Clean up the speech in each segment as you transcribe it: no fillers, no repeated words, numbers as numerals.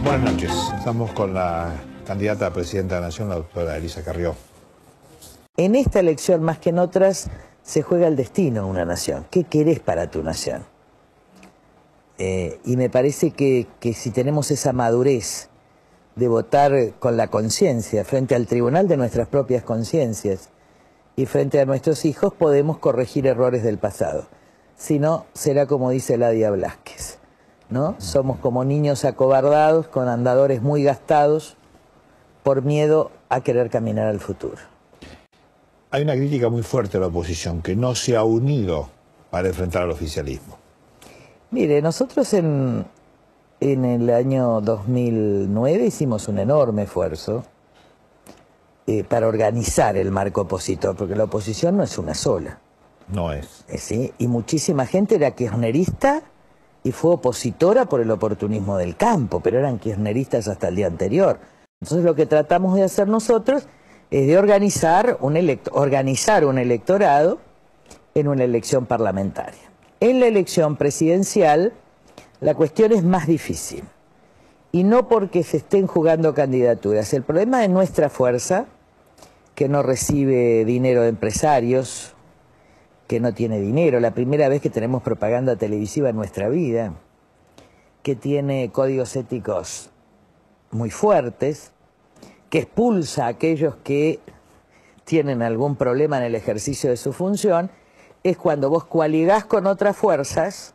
Buenas noches. Estamos con la candidata a presidenta de la Nación, la doctora Elisa Carrió. En esta elección, más que en otras, se juega el destino de una nación. ¿Qué querés para tu nación? Y me parece que si tenemos esa madurez de votar con la conciencia frente al tribunal de nuestras propias conciencias y frente a nuestros hijos, podemos corregir errores del pasado. Si no, será como dice Ladia Blasquez, ¿no? Somos como niños acobardados, con andadores muy gastados, por miedo a querer caminar al futuro. Hay una crítica muy fuerte a la oposición, que no se ha unido para enfrentar al oficialismo. Mire, nosotros en el año 2009 hicimos un enorme esfuerzo para organizar el marco opositor, porque la oposición no es una sola. No es. ¿Sí? Y muchísima gente era kirchnerista y fue opositora por el oportunismo del campo, pero eran kirchneristas hasta el día anterior. Entonces lo que tratamos de hacer nosotros es de organizar un electorado en una elección parlamentaria. En la elección presidencial la cuestión es más difícil, y no porque se estén jugando candidaturas. El problema de nuestra fuerza, que no recibe dinero de empresarios, que no tiene dinero, la primera vez que tenemos propaganda televisiva en nuestra vida, que tiene códigos éticos muy fuertes, que expulsa a aquellos que tienen algún problema en el ejercicio de su función, es cuando vos coaligás con otras fuerzas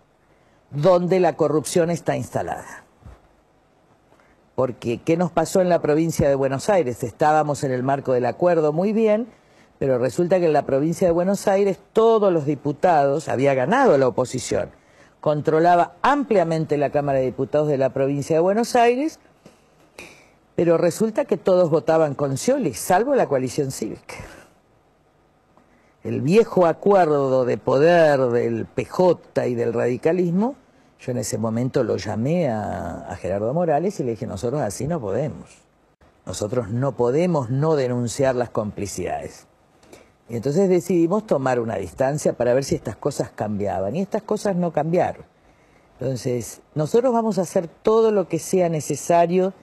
donde la corrupción está instalada. Porque, ¿qué nos pasó en la provincia de Buenos Aires? Estábamos en el marco del acuerdo muy bien, pero resulta que en la provincia de Buenos Aires todos los diputados, había ganado la oposición, controlaba ampliamente la Cámara de Diputados de la provincia de Buenos Aires, pero resulta que todos votaban con Scioli, salvo la coalición cívica. El viejo acuerdo de poder del PJ y del radicalismo, yo en ese momento lo llamé a Gerardo Morales y le dije, nosotros así no podemos. Nosotros no podemos no denunciar las complicidades. Y entonces decidimos tomar una distancia para ver si estas cosas cambiaban. Y estas cosas no cambiaron. Entonces, nosotros vamos a hacer todo lo que sea necesario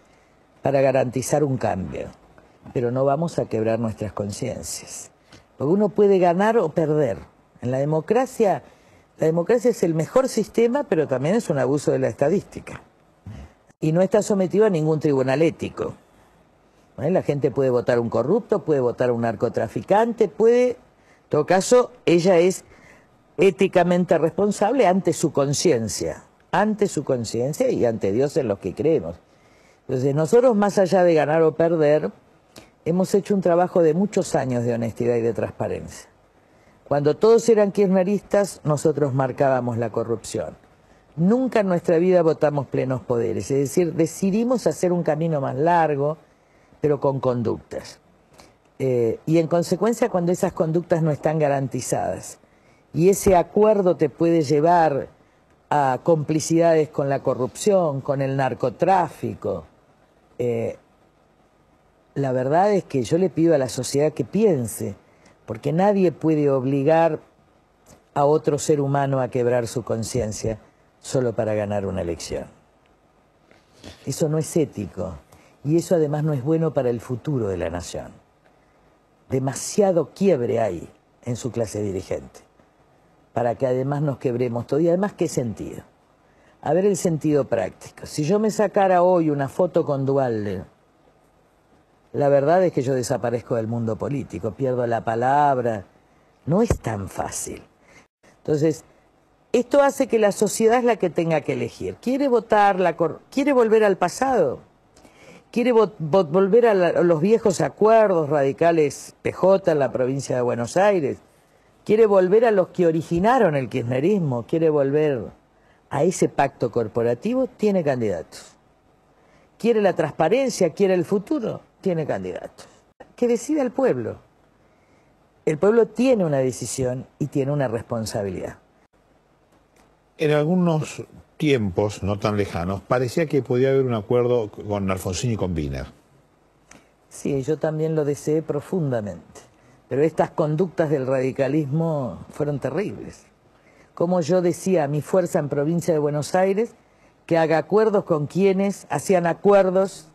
para garantizar un cambio, pero no vamos a quebrar nuestras conciencias. Porque uno puede ganar o perder. En la democracia es el mejor sistema, pero también es un abuso de la estadística. Y no está sometido a ningún tribunal ético. La gente puede votar un corrupto, puede votar un narcotraficante, puede... En todo caso, ella es éticamente responsable ante su conciencia y ante Dios en los que creemos. Entonces, nosotros, más allá de ganar o perder, hemos hecho un trabajo de muchos años de honestidad y de transparencia. Cuando todos eran kirchneristas, nosotros marcábamos la corrupción. Nunca en nuestra vida votamos plenos poderes, es decir, decidimos hacer un camino más largo, pero con conductas. Y en consecuencia, cuando esas conductas no están garantizadas, y ese acuerdo te puede llevar a complicidades con la corrupción, con el narcotráfico, la verdad es que yo le pido a la sociedad que piense, porque nadie puede obligar a otro ser humano a quebrar su conciencia solo para ganar una elección. Eso no es ético, y eso además no es bueno para el futuro de la nación. Demasiado quiebre hay en su clase dirigente, para que además nos quebremos todo. Y además, ¿qué sentido? A ver el sentido práctico. Si yo me sacara hoy una foto con Duhalde, la verdad es que yo desaparezco del mundo político, pierdo la palabra. No es tan fácil. Entonces, esto hace que la sociedad es la que tenga que elegir. ¿Quiere votar quiere volver al pasado? ¿Quiere volver a los viejos acuerdos radicales PJ en la provincia de Buenos Aires? ¿Quiere volver a los que originaron el kirchnerismo? ¿Quiere volver a ese pacto corporativo? Tiene candidatos. ¿Quiere la transparencia? ¿Quiere el futuro? Tiene candidatos. Que decida el pueblo. El pueblo tiene una decisión y tiene una responsabilidad. En algunos tiempos, no tan lejanos, parecía que podía haber un acuerdo con Alfonsín y con Wiener. Sí, yo también lo deseé profundamente. Pero estas conductas del radicalismo fueron terribles. Como yo decía a mi fuerza en provincia de Buenos Aires, que haga acuerdos con quienes hacían acuerdos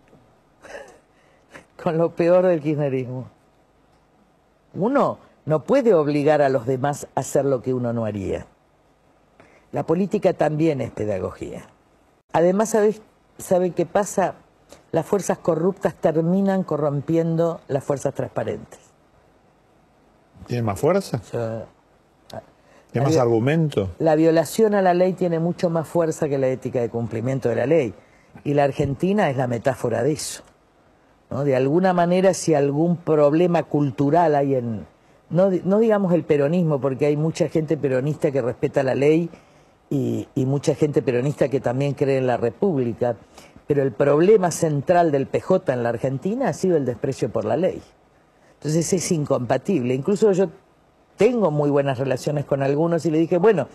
con lo peor del kirchnerismo. Uno no puede obligar a los demás a hacer lo que uno no haría. La política también es pedagogía. Además, ¿saben qué pasa? Las fuerzas corruptas terminan corrompiendo las fuerzas transparentes. ¿Tiene más fuerza? Yo, ¿Tiene más argumento? La violación a la ley tiene mucho más fuerza que la ética de cumplimiento de la ley. Y la Argentina es la metáfora de eso, ¿no? De alguna manera, si algún problema cultural hay en... No digamos el peronismo, porque hay mucha gente peronista que respeta la ley y mucha gente peronista que también cree en la República. Pero el problema central del PJ en la Argentina ha sido el desprecio por la ley. Entonces es incompatible. Incluso yo tengo muy buenas relaciones con algunos y le dije, bueno,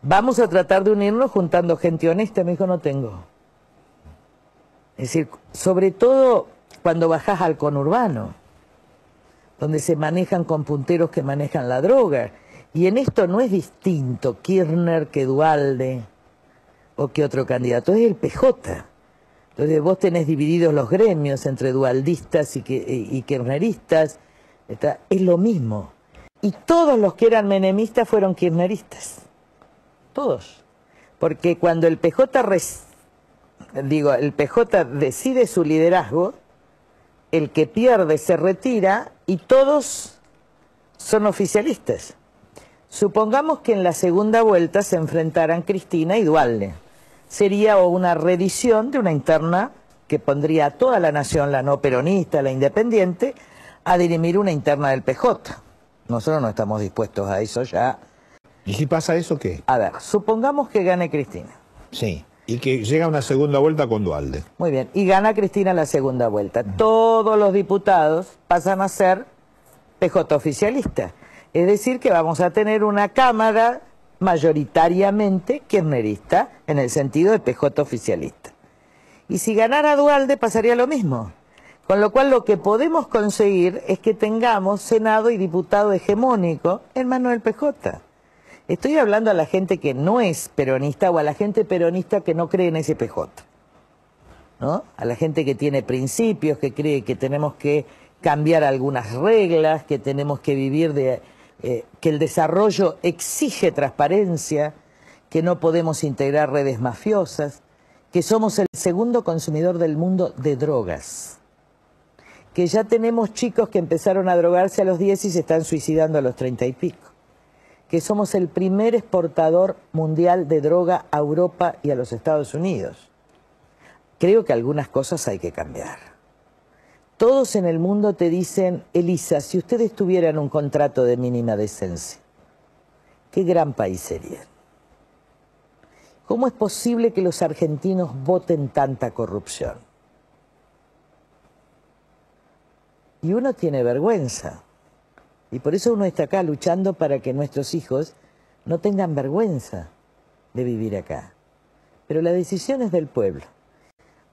vamos a tratar de unirnos juntando gente honesta. Me dijo, no tengo. Es decir, sobre todo cuando bajás al conurbano, donde se manejan con punteros que manejan la droga. Y en esto no es distinto Kirchner que Duhalde o que otro candidato, es el PJ. Entonces vos tenés divididos los gremios entre dualdistas y kirchneristas, es lo mismo. Y todos los que eran menemistas fueron kirchneristas, todos. Porque cuando el PJ decide su liderazgo, el que pierde se retira y todos son oficialistas. Supongamos que en la segunda vuelta se enfrentaran Cristina y Duhalde. Sería una reedición de una interna que pondría a toda la nación, la no peronista, la independiente, a dirimir una interna del PJ. Nosotros no estamos dispuestos a eso ya. ¿Y si pasa eso qué? A ver, supongamos que gane Cristina. Sí, y que llega una segunda vuelta con Duhalde. Muy bien, y gana Cristina la segunda vuelta. Todos los diputados pasan a ser PJ oficialista. Es decir, que vamos a tener una Cámara mayoritariamente kirchnerista, en el sentido de PJ oficialista. Y si ganara Duhalde pasaría lo mismo. Con lo cual lo que podemos conseguir es que tengamos Senado y diputado hegemónico en manos del PJ. Estoy hablando a la gente que no es peronista o a la gente peronista que no cree en ese PJ, ¿no? A la gente que tiene principios, que cree que tenemos que cambiar algunas reglas, que tenemos que vivir que el desarrollo exige transparencia, que no podemos integrar redes mafiosas, que somos el segundo consumidor del mundo de drogas, que ya tenemos chicos que empezaron a drogarse a los 10 y se están suicidando a los 30 y pico, que somos el primer exportador mundial de droga a Europa y a los Estados Unidos. Creo que algunas cosas hay que cambiar. Todos en el mundo te dicen, Elisa, si ustedes tuvieran un contrato de mínima decencia, qué gran país serían. ¿Cómo es posible que los argentinos voten tanta corrupción? Y uno tiene vergüenza. Y por eso uno está acá luchando para que nuestros hijos no tengan vergüenza de vivir acá. Pero la decisión es del pueblo.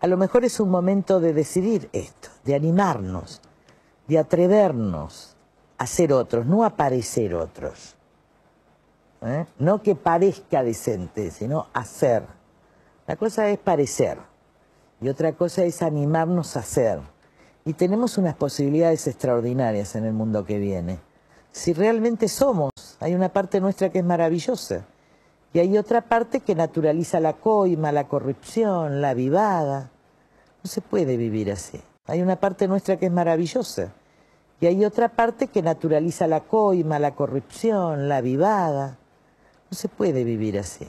A lo mejor es un momento de decidir esto, de animarnos, de atrevernos a ser otros, no a parecer otros. No que parezca decente, sino hacer. La cosa es parecer y otra cosa es animarnos a ser. Y tenemos unas posibilidades extraordinarias en el mundo que viene. Si realmente somos, hay una parte nuestra que es maravillosa y hay otra parte que naturaliza la coima, la corrupción, la vivada. No se puede vivir así. Hay una parte nuestra que es maravillosa y hay otra parte que naturaliza la coima, la corrupción, la vivada. No se puede vivir así.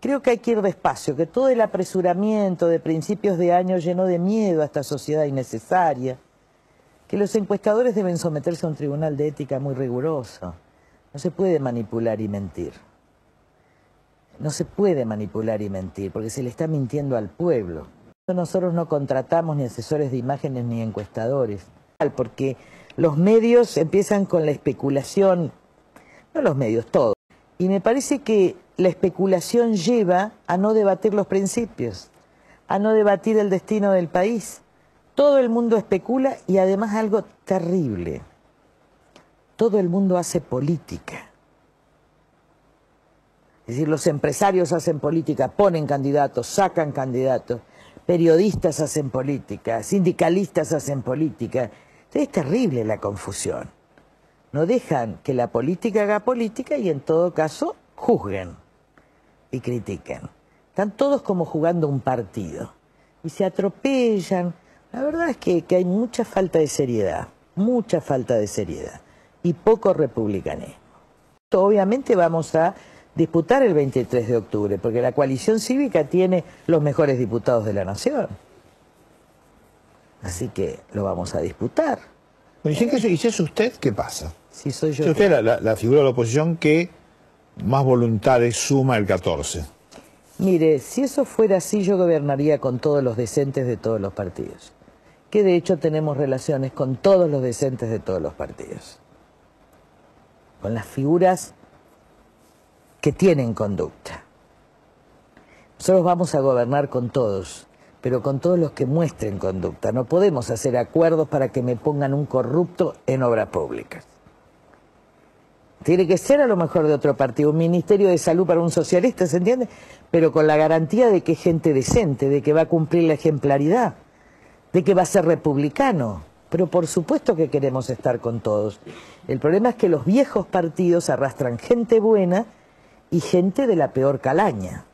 Creo que hay que ir despacio, que todo el apresuramiento de principios de año llenó de miedo a esta sociedad innecesaria, que los encuestadores deben someterse a un tribunal de ética muy riguroso. No se puede manipular y mentir. No se puede manipular y mentir, porque se le está mintiendo al pueblo. Nosotros no contratamos ni asesores de imágenes ni encuestadores, porque los medios empiezan con la especulación, no los medios, todo. Y me parece que la especulación lleva a no debatir los principios, a no debatir el destino del país. Todo el mundo especula y además algo terrible. Todo el mundo hace política. Es Es decir, los empresarios hacen política, ponen candidatos, sacan candidatos, periodistas hacen política, sindicalistas hacen política. Entonces, es terrible la confusión. No dejan que la política haga política y en todo caso juzguen y critiquen. Están todos como jugando un partido y se atropellan. La verdad es que hay mucha falta de seriedad y poco republicanismo. Obviamente vamos a disputar el 23 de octubre, porque la coalición cívica tiene los mejores diputados de la nación. Así que lo vamos a disputar. Bueno, y si es usted, ¿qué pasa? Si soy yo. Si usted es la figura de la oposición que más voluntades suma el 14. Mire, si eso fuera así, yo gobernaría con todos los decentes de todos los partidos. Que de hecho tenemos relaciones con todos los decentes de todos los partidos. Con las figuras que tienen conducta. Nosotros vamos a gobernar con todos, pero con todos los que muestren conducta. No podemos hacer acuerdos para que me pongan un corrupto en obras públicas. Tiene que ser a lo mejor de otro partido, un ministerio de salud para un socialista, ¿se entiende? Pero con la garantía de que es gente decente, de que va a cumplir la ejemplaridad, de que va a ser republicano. Pero por supuesto que queremos estar con todos. El problema es que los viejos partidos arrastran gente buena y gente de la peor calaña.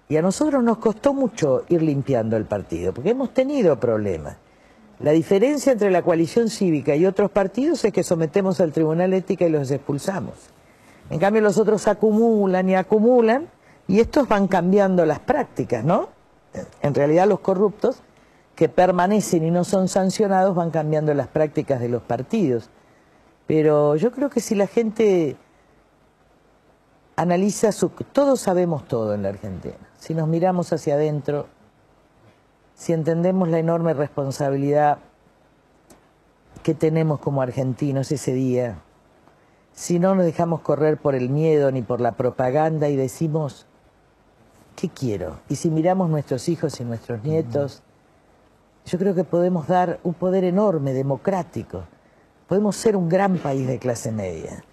Y a nosotros nos costó mucho ir limpiando el partido, porque hemos tenido problemas. La diferencia entre la coalición cívica y otros partidos es que sometemos al Tribunal Ética y los expulsamos. En cambio los otros acumulan y estos van cambiando las prácticas, ¿no? En realidad los corruptos que permanecen y no son sancionados van cambiando las prácticas de los partidos. Pero yo creo que si la gente analiza todos sabemos todo en la Argentina. Si nos miramos hacia adentro, si entendemos la enorme responsabilidad que tenemos como argentinos ese día, si no nos dejamos correr por el miedo ni por la propaganda y decimos, ¿qué quiero? Y si miramos nuestros hijos y nuestros nietos, yo creo que podemos dar un poder enorme, democrático. Podemos ser un gran país de clase media.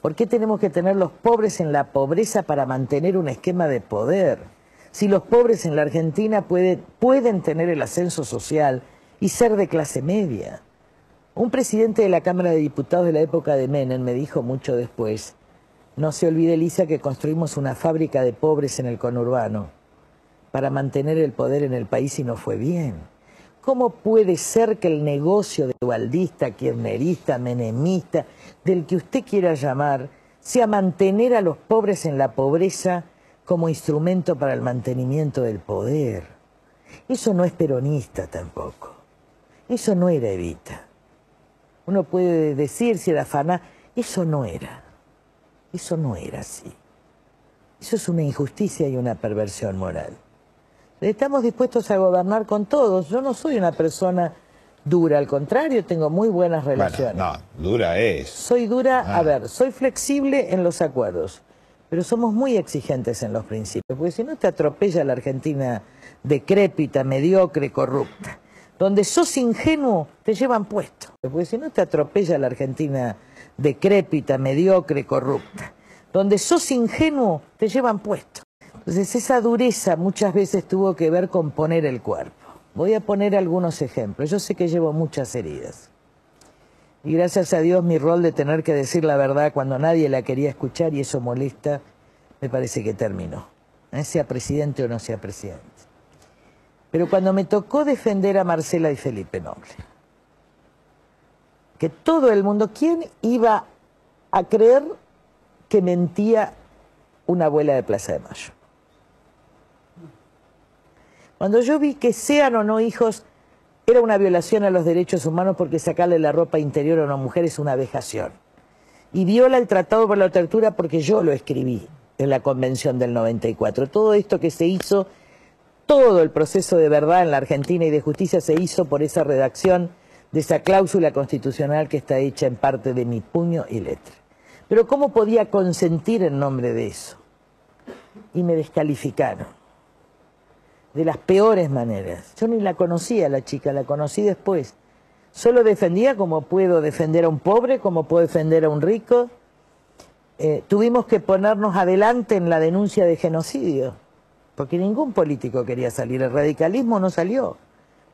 ¿Por qué tenemos que tener los pobres en la pobreza para mantener un esquema de poder? Si los pobres en la Argentina pueden tener el ascenso social y ser de clase media. Un presidente de la Cámara de Diputados de la época de Menem me dijo mucho después, no se olvide, Elisa, que construimos una fábrica de pobres en el conurbano para mantener el poder en el país y no fue bien. ¿Cómo puede ser que el negocio de dualdista, kirchnerista, menemista, del que usted quiera llamar, sea mantener a los pobres en la pobreza como instrumento para el mantenimiento del poder? Eso no es peronista tampoco. Eso no era Evita. Uno puede decir si era Faná, eso no era. Eso no era así. Eso es una injusticia y una perversión moral. Estamos dispuestos a gobernar con todos. Yo no soy una persona dura, al contrario, tengo muy buenas relaciones. Bueno, no, dura es. Soy dura, a ver, soy flexible en los acuerdos, pero somos muy exigentes en los principios, porque si no te atropella la Argentina decrépita, mediocre, corrupta. Donde sos ingenuo, te llevan puesto, porque si no te atropella la Argentina decrépita, mediocre, corrupta. Donde sos ingenuo, te llevan puesto. Entonces esa dureza muchas veces tuvo que ver con poner el cuerpo. Voy a poner algunos ejemplos. Yo sé que llevo muchas heridas. Y gracias a Dios mi rol de tener que decir la verdad cuando nadie la quería escuchar y eso molesta, me parece que terminó. Sea presidente o no sea presidente. Pero cuando me tocó defender a Marcela y Felipe Noble, que todo el mundo, ¿quién iba a creer que mentía una abuela de Plaza de Mayo? Cuando yo vi que sean o no hijos, era una violación a los derechos humanos porque sacarle la ropa interior a una mujer es una vejación. Y viola el Tratado por la Tortura porque yo lo escribí en la Convención del 94. Todo esto que se hizo, todo el proceso de verdad en la Argentina y de justicia se hizo por esa redacción de esa cláusula constitucional que está hecha en parte de mi puño y letra. Pero ¿cómo podía consentir en nombre de eso? Y me descalificaron. De las peores maneras. Yo ni la conocía la chica, la conocí después. Solo defendía como puedo defender a un pobre, como puedo defender a un rico. tuvimos que ponernos adelante en la denuncia de genocidio, porque ningún político quería salir, el radicalismo no salió.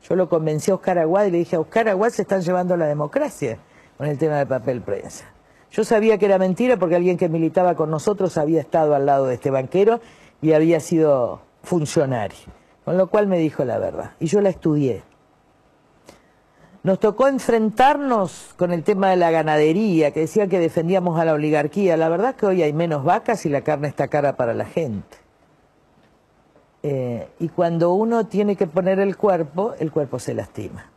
Yo lo convencí a Oscar Aguad y le dije, a Oscar Aguad se están llevando la democracia con el tema del papel prensa. Yo sabía que era mentira porque alguien que militaba con nosotros había estado al lado de este banquero y había sido funcionario, con lo cual me dijo la verdad, y yo la estudié. Nos tocó enfrentarnos con el tema de la ganadería, que decía que defendíamos a la oligarquía. La verdad es que hoy hay menos vacas y la carne está cara para la gente. Y cuando uno tiene que poner el cuerpo se lastima.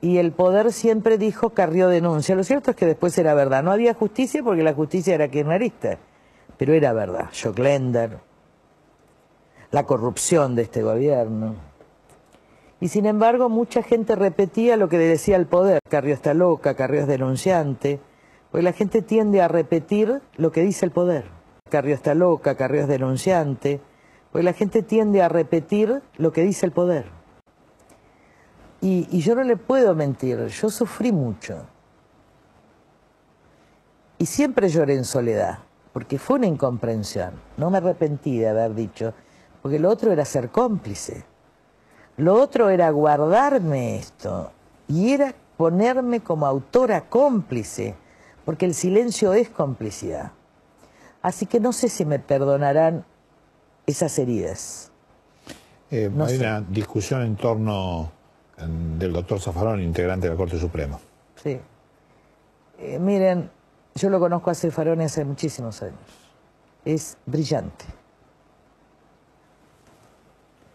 Y el poder siempre dijo Carrió denuncia. Lo cierto es que después era verdad. No había justicia porque la justicia era kirchnerista, pero era verdad. Joclender, la corrupción de este gobierno. Y sin embargo mucha gente repetía lo que le decía el poder. Carrió está loca, Carrió es denunciante. Porque la gente tiende a repetir lo que dice el poder. Carrió está loca, Carrió es denunciante. Porque la gente tiende a repetir lo que dice el poder. Y yo no le puedo mentir, yo sufrí mucho. Y siempre lloré en soledad, porque fue una incomprensión. No me arrepentí de haber dicho, porque lo otro era ser cómplice. Lo otro era guardarme esto, y era ponerme como autora cómplice, porque el silencio es complicidad. Así que no sé si me perdonarán esas heridas. No hay sé. una discusión en torno del doctor Zaffaroni, integrante de la Corte Suprema. Sí. Miren, yo lo conozco a Zaffaroni hace muchísimos años. Es brillante.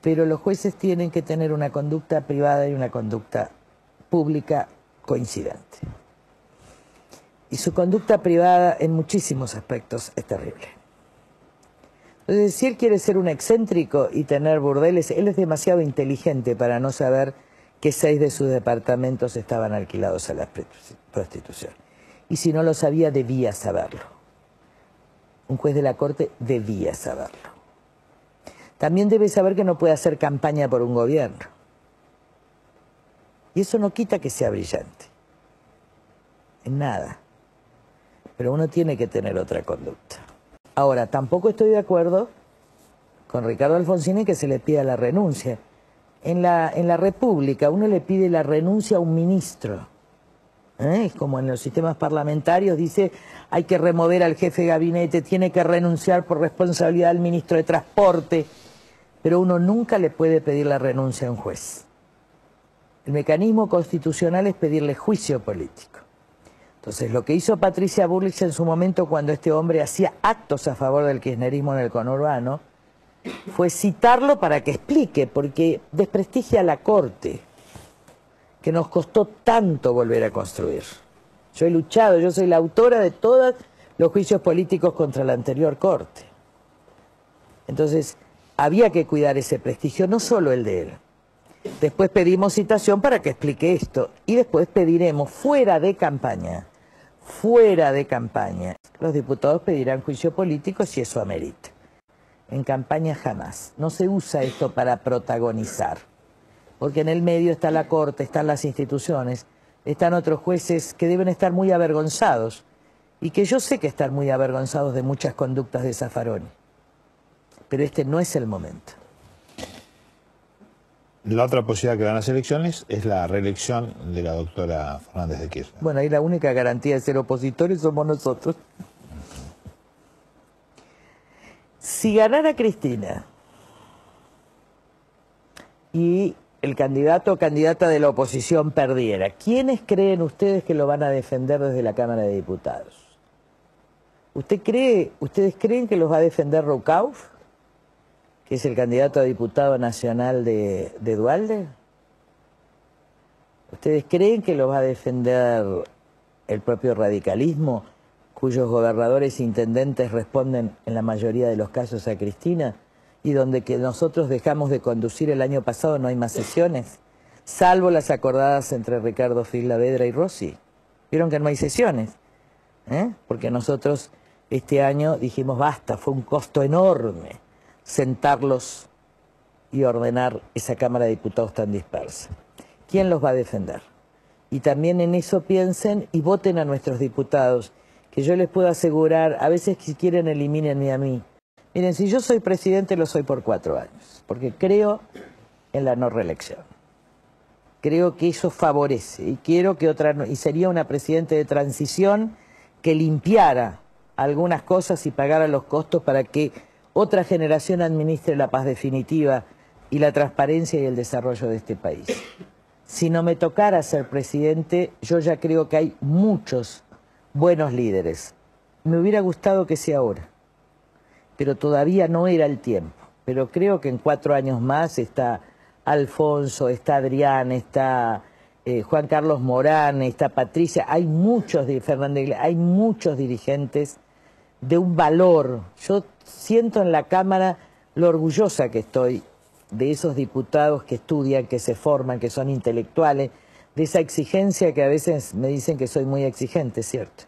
Pero los jueces tienen que tener una conducta privada y una conducta pública coincidente. Y su conducta privada en muchísimos aspectos es terrible. Entonces, si él quiere ser un excéntrico y tener burdeles, él es demasiado inteligente para no saber que 6 de sus departamentos estaban alquilados a la prostitución. Y si no lo sabía, debía saberlo. Un juez de la Corte debía saberlo. También debe saber que no puede hacer campaña por un gobierno. Y eso no quita que sea brillante. En nada. Pero uno tiene que tener otra conducta. Ahora, tampoco estoy de acuerdo con Ricardo Alfonsín en que se le pida la renuncia. En la República uno le pide la renuncia a un ministro. Es como en los sistemas parlamentarios, dice, hay que remover al jefe de gabinete, tiene que renunciar por responsabilidad al ministro de Transporte. Pero uno nunca le puede pedir la renuncia a un juez. El mecanismo constitucional es pedirle juicio político. Entonces, lo que hizo Patricia Bullrich en su momento cuando este hombre hacía actos a favor del kirchnerismo en el conurbano, fue citarlo para que explique, porque desprestigia a la Corte, que nos costó tanto volver a construir. Yo he luchado, yo soy la autora de todos los juicios políticos contra la anterior Corte. Entonces, había que cuidar ese prestigio, no solo el de él. Después pedimos citación para que explique esto, y después pediremos fuera de campaña, los diputados pedirán juicio político si eso amerita. En campaña jamás. No se usa esto para protagonizar, porque en el medio está la Corte, están las instituciones, están otros jueces que deben estar muy avergonzados, y que yo sé que están muy avergonzados de muchas conductas de Zaffaroni. Pero este no es el momento. La otra posibilidad que dan las elecciones es la reelección de la doctora Fernández de Kirchner. Bueno, ahí la única garantía de ser opositores somos nosotros. Si ganara Cristina y el candidato o candidata de la oposición perdiera, ¿quiénes creen ustedes que lo van a defender desde la Cámara de Diputados? ¿Ustedes creen que los va a defender Rucauf, que es el candidato a diputado nacional de Duhalde? ¿Ustedes creen que los va a defender el propio radicalismo, cuyos gobernadores e intendentes responden en la mayoría de los casos a Cristina, y donde que nosotros dejamos de conducir el año pasado no hay más sesiones, salvo las acordadas entre Ricardo Filavedra y Rossi? ¿Vieron que no hay sesiones? Porque nosotros este año dijimos basta, fue un costo enorme sentarlos y ordenar esa Cámara de Diputados tan dispersa. ¿Quién los va a defender? Y también en eso piensen y voten a nuestros diputados, que yo les puedo asegurar, a veces si quieren elimínenme a mí. Miren, si yo soy presidente lo soy por 4 años, porque creo en la no reelección. Creo que eso favorece y quiero que y sería una presidente de transición que limpiara algunas cosas y pagara los costos para que otra generación administre la paz definitiva y la transparencia y el desarrollo de este país. Si no me tocara ser presidente, yo ya creo que hay muchos buenos líderes. Me hubiera gustado que sea ahora, pero todavía no era el tiempo. Pero creo que en 4 años más está Alfonso, está Adrián, está Juan Carlos Morán, está Patricia, hay muchos de Fernández, hay muchos dirigentes de un valor. Yo siento en la Cámara lo orgullosa que estoy de esos diputados que estudian, que se forman, que son intelectuales, de esa exigencia que a veces me dicen que soy muy exigente, ¿cierto?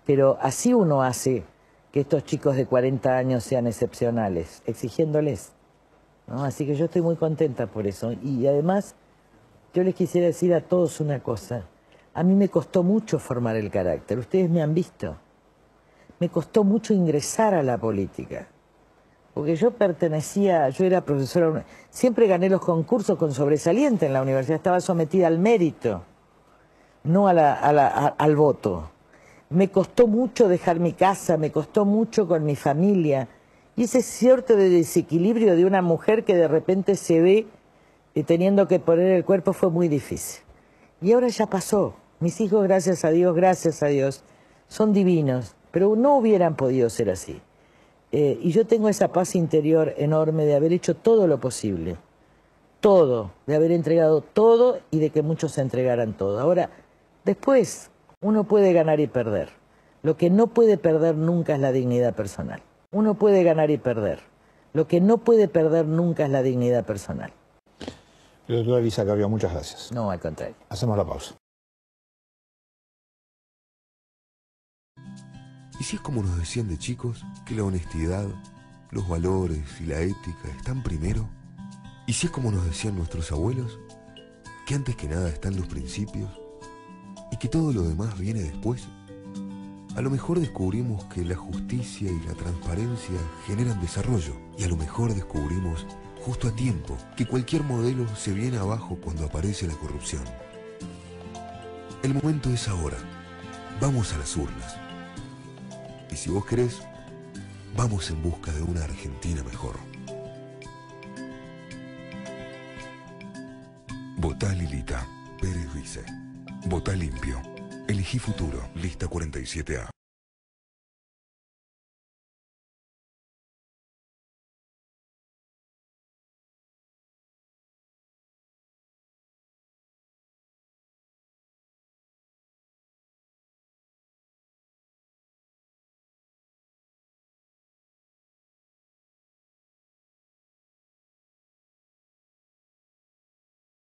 Pero así uno hace que estos chicos de 40 años sean excepcionales, exigiéndoles, ¿no? Así que yo estoy muy contenta por eso. Y además, yo les quisiera decir a todos una cosa. A mí me costó mucho formar el carácter, ustedes me han visto. Me costó mucho ingresar a la política, porque yo era profesora, siempre gané los concursos con sobresaliente en la universidad, estaba sometida al mérito, no al voto. Me costó mucho dejar mi casa, me costó mucho con mi familia, y ese cierto de desequilibrio de una mujer que de repente se ve teniendo que poner el cuerpo fue muy difícil. Y ahora ya pasó. Mis hijos, gracias a Dios, son divinos, pero no hubieran podido ser así. Y yo tengo esa paz interior enorme de haber hecho todo lo posible. Todo, de haber entregado todo y de que muchos se entregaran todo. Ahora, después, uno puede ganar y perder. Lo que no puede perder nunca es la dignidad personal. Uno puede ganar y perder. Lo que no puede perder nunca es la dignidad personal. Doctora Elisa Carrió, muchas gracias. No, al contrario. Hacemos la pausa. ¿Y si es como nos decían de chicos, que la honestidad, los valores y la ética están primero? ¿Y si es como nos decían nuestros abuelos, que antes que nada están los principios y que todo lo demás viene después? A lo mejor descubrimos que la justicia y la transparencia generan desarrollo, y a lo mejor descubrimos justo a tiempo que cualquier modelo se viene abajo cuando aparece la corrupción. El momento es ahora. Vamos a las urnas. Y si vos querés, vamos en busca de una Argentina mejor. Votá Lilita Pérez Vice. Votá limpio. Elegí futuro. Lista 47A.